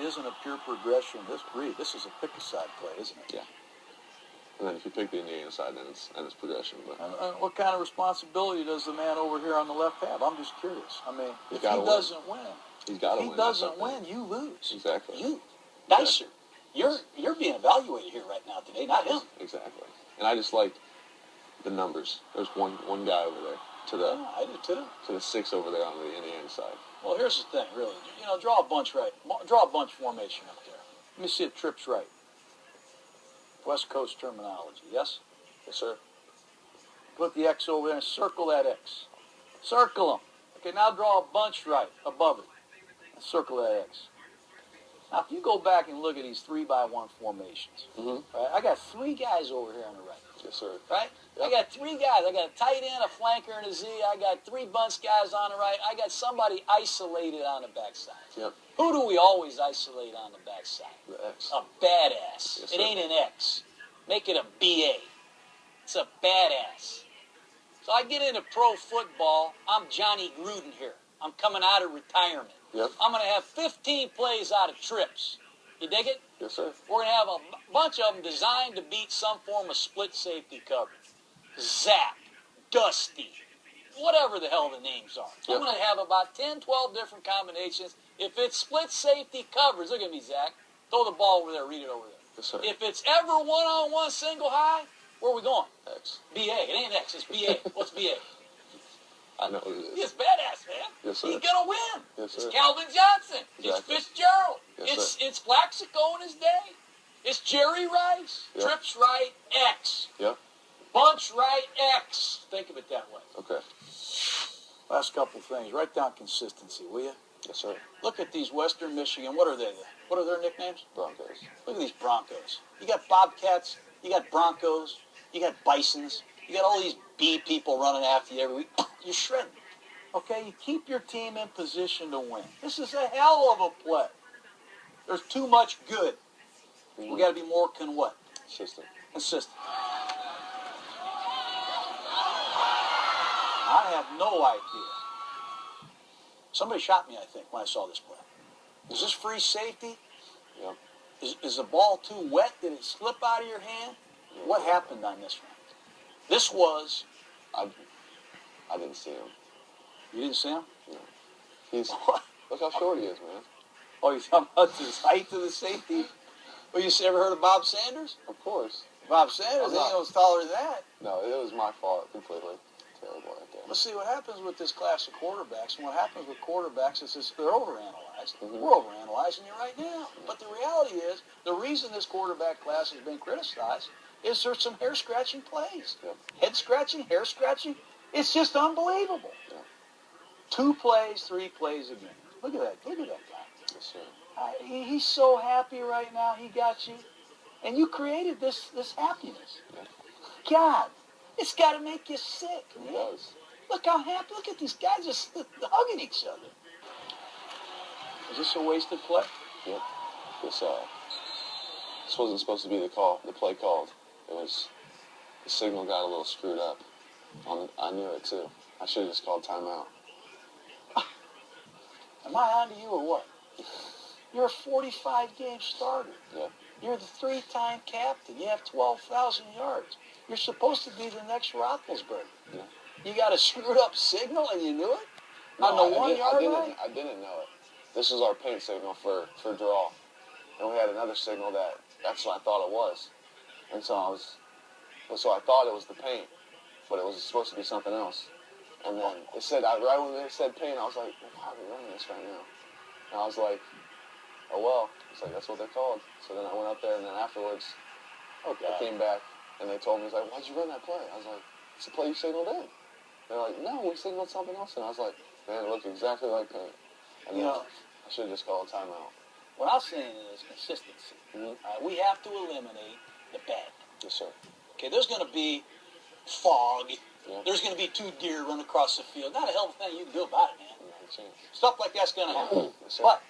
isn't a pure progression. This is a pick-a-side play, isn't it? Yeah. And then if you pick the Indiana side, then it's progression. But what kind of responsibility does the man over here on the left have? I'm just curious. I mean, if he doesn't win, he's got to win. If he doesn't win, you lose. Exactly. You, Dysert, you're being evaluated here right now today, not him. Exactly. And I just like the numbers. There's one guy over there I do too. to the 6 over there on the Indiana side. Well, here's the thing, really. Draw a bunch right. Draw a bunch formation up there. Let me see it trips right. West Coast terminology, yes? Yes, sir. Put the X over there and circle that X. Circle them. Okay, now draw a bunch right above it. And circle that X. Now, if you go back and look at these 3-by-1 formations, right? I got 3 guys over here on the right. Yes, sir. Right? Yep. I got 3 guys. I got a tight end, a flanker, and a Z. I got 3 bunch guys on the right. I got somebody isolated on the backside. Yep. Who do we always isolate on the backside? The X. A badass. Yes, it ain't an X. Make it a BA. It's a badass. So I get into pro football. I'm Johnny Gruden here. I'm coming out of retirement. Yep. I'm going to have 15 plays out of trips. You dig it? Yes, sir. We're going to have a bunch of them designed to beat some form of split safety coverage. Zac, Dusty, whatever the hell the names are. Yep. I'm going to have about 10, 12 different combinations. If it's split safety coverage, look at me, Zach. Throw the ball over there. Read it over there. Yes, sir. If it's ever one-on-one single high, where are we going? X. BA. It ain't X. It's BA. What's BA? I know what it is. He's badass, man. Yes, sir. He's going to win. Yes, sir. It's Calvin Johnson. Exactly. It's Fitzgerald. Yes, It's Plaxico in his day. It's Jerry Rice. Yep. Trips right, X. Yep. Bunch right, X. Think of it that way. Okay. Last couple things. Write down consistency, will you? Yes, sir. Look at these Western Michigan. What are they? What are their nicknames? Broncos. Look at these Broncos. You got Bobcats. You got Broncos. You got Bisons. You got all these B people running after you every week. You're shredding. Okay? You keep your team in position to win. This is a hell of a play. There's too much good. We got to be more Consistent. Consistent. I have no idea. Somebody shot me, I think, when I saw this play. Is this free safety? Yep. Is the ball too wet? Did it slip out of your hand? Yep. What happened on this one? This was... I didn't see him. You didn't see him? No. He's... What? Look how short he is, man. Oh, you're talking about his height of the safety? Well, you ever heard of Bob Sanders? Of course. Bob Sanders, he was taller than that. No, it was my fault completely. Terrible right there. Let's see what happens with this class of quarterbacks. And what happens with quarterbacks is they're overanalyzed. Mm-hmm. We're overanalyzing you right now. But the reality is, the reason this quarterback class has been criticized is there's some hair-scratching plays. Yep. Head-scratching, hair-scratching. It's just unbelievable. Yeah. 2 plays, 3 plays a game. Look at that. Look at that guy. Yes, sir. He's so happy right now. He got you. And you created this happiness. Yeah. God, it's got to make you sick, man. It does. Look how happy. Look at these guys just hugging each other. Is this a wasted play? Yep. This wasn't supposed to be the play called. It was, the signal got a little screwed up. I knew it too. I should have just called timeout. Am I on to you or what? You're a 45-game starter. Yep. You're the 3-time captain. You have 12,000 yards. You're supposed to be the next Roethlisberger. Yeah. You got a screwed up signal and you knew it? No, on the 1 yard line? I didn't know it. This was our paint signal for draw. And we had another signal that's what I thought it was. And so I thought it was the paint, but it was supposed to be something else. And then it said, right when it said paint, I was like, why are we running this right now? And I was like, oh well. It's like, that's what they're called. So then I went up there, and then afterwards, I came back, and they told me, like, why'd you run that play? I was like, it's the play you signaled in. They're like, no, we signaled something else. And I was like, man, it looked exactly like paint. And then I should have just called a timeout. What I'm saying is consistency. Mm-hmm. We have to eliminate the bad. Yes, sir. Okay, there's going to be fog. Yeah. There's going to be 2 deer running across the field. Not a hell of a thing you can do about it, man. Not a chance. Stuff like that's going to happen. Yes, sir. But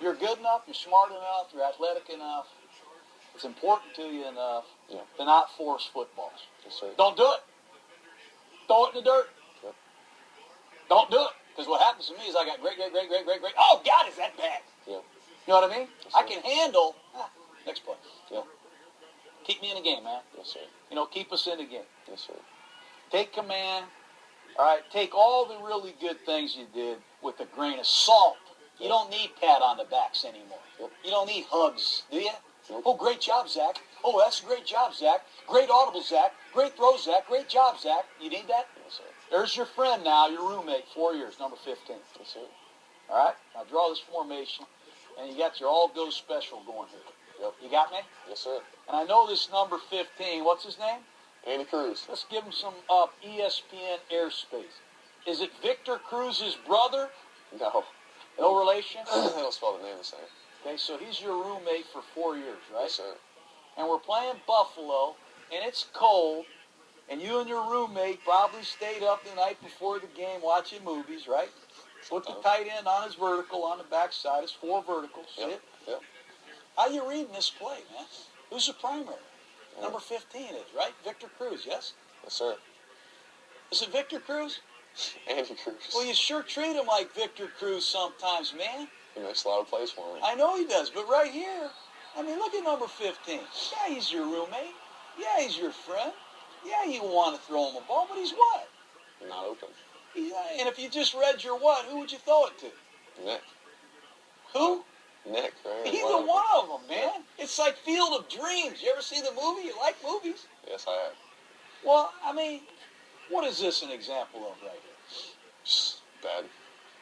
you're good enough, you're smart enough, you're athletic enough, it's important to you enough to not force footballs. Yes, sir. Don't do it. Throw it in the dirt. Yep. Don't do it. Because what happens to me is I got great. Oh, God, is that bad? Yeah. You know what I mean? Yes, I sir. can handle. Next play. Yeah. Keep me in the game, man. Yes, sir. You know, keep us in the game. Yes, sir. Take command. All right, take all the really good things you did with a grain of salt. You don't need pat on the backs anymore. Yep. You don't need hugs, do you? Nope. Oh, great job, Zach. Oh, that's a great job, Zach. Great audible, Zach. Great throw, Zach. Great job, Zach. You need that? Yes, sir. There's your friend now, your roommate, 4 years, number 15. Yes, sir. All right, now draw this formation, and you got your all-go special going here. Yep. You got me? Yes, sir. And I know this number 15, what's his name? Andy Cruz. Let's give him some ESPN airspace. Is it Victor Cruz's brother? No. No relation? They don't spell the name the same. Okay, so he's your roommate for 4 years, right? Yes, sir. And we're playing Buffalo, and it's cold, and you and your roommate probably stayed up the night before the game watching movies, right? Put the tight end on his vertical on the backside. It's 4 verticals. See Yep. it? Yep. How you reading this play, man? Who's the primary? Number 15 is, right? Victor Cruz, yes? Yes, sir. Is it Victor Cruz? Andy Cruz. Well, you sure treat him like Victor Cruz sometimes, man. He makes a lot of plays for me. I know he does, but right here, I mean, look at number 15. Yeah, he's your roommate. Yeah, he's your friend. Yeah, you want to throw him a ball, but he's what? Not open. And if you just read your what, who would you throw it to? Nick. Who? Nick, right? Either one of them, man. It's like Field of Dreams. You ever see the movie? You like movies? Yes, I have. Well, I mean, what is this an example of right here? Just bad.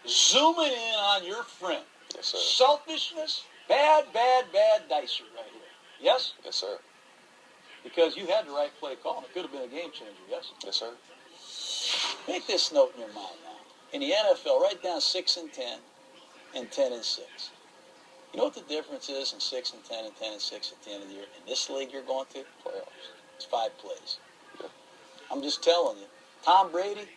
Zooming in on your friend. Yes, sir. Selfishness, bad Dysert right here. Yes? Yes, sir. Because you had the right play call, and it could have been a game changer, yes? Yes, sir. Make this note in your mind now. In the NFL, write down 6 and 10 and 10 and 6. You know what the difference is in 6 and 10 and 10 and 6 at the end of the year? In this league you're going to? Playoffs. It's 5 plays. Yeah. I'm just telling you. Tom Brady,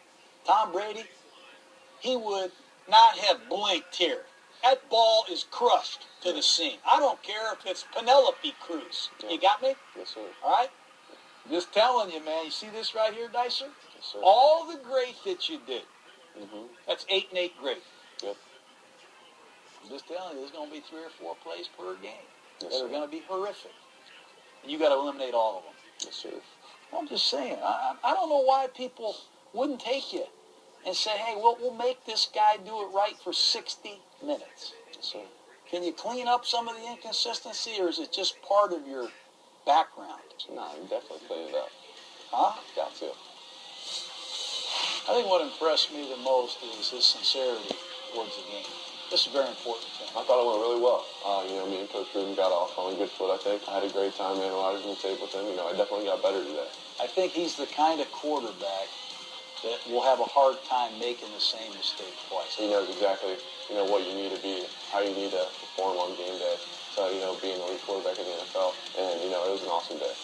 he would not have blinked here. That ball is crushed to the seam. I don't care if it's Penelope Cruz. Yeah. You got me? Yes, sir. All right? I'm just telling you, man. You see this right here, Dysert? Yes, sir. All the great that you did. Mm-hmm. That's 8 and 8 great. Yep. I'm just telling you, there's going to be 3 or 4 plays per game Yes, that are sir. going to be horrific. And you got to eliminate all of them. Yes, sir. I'm just saying. I don't know why people wouldn't take you and say, hey, we'll make this guy do it right for 60 minutes. Yes, sir. Can you clean up some of the inconsistency, or is it just part of your background? Nah, you definitely clean it up. Huh? Got to. I think what impressed me the most is his sincerity towards the game. This is very important to him. I thought it went really well. Me and Coach Gruden got off on a good foot, I think. I had a great time analyzing the tape with him. I definitely got better today. I think he's the kind of quarterback that will have a hard time making the same mistake twice. He knows exactly, what you need to be, how you need to perform on game day. So, being the lead quarterback in the NFL. And, it was an awesome day.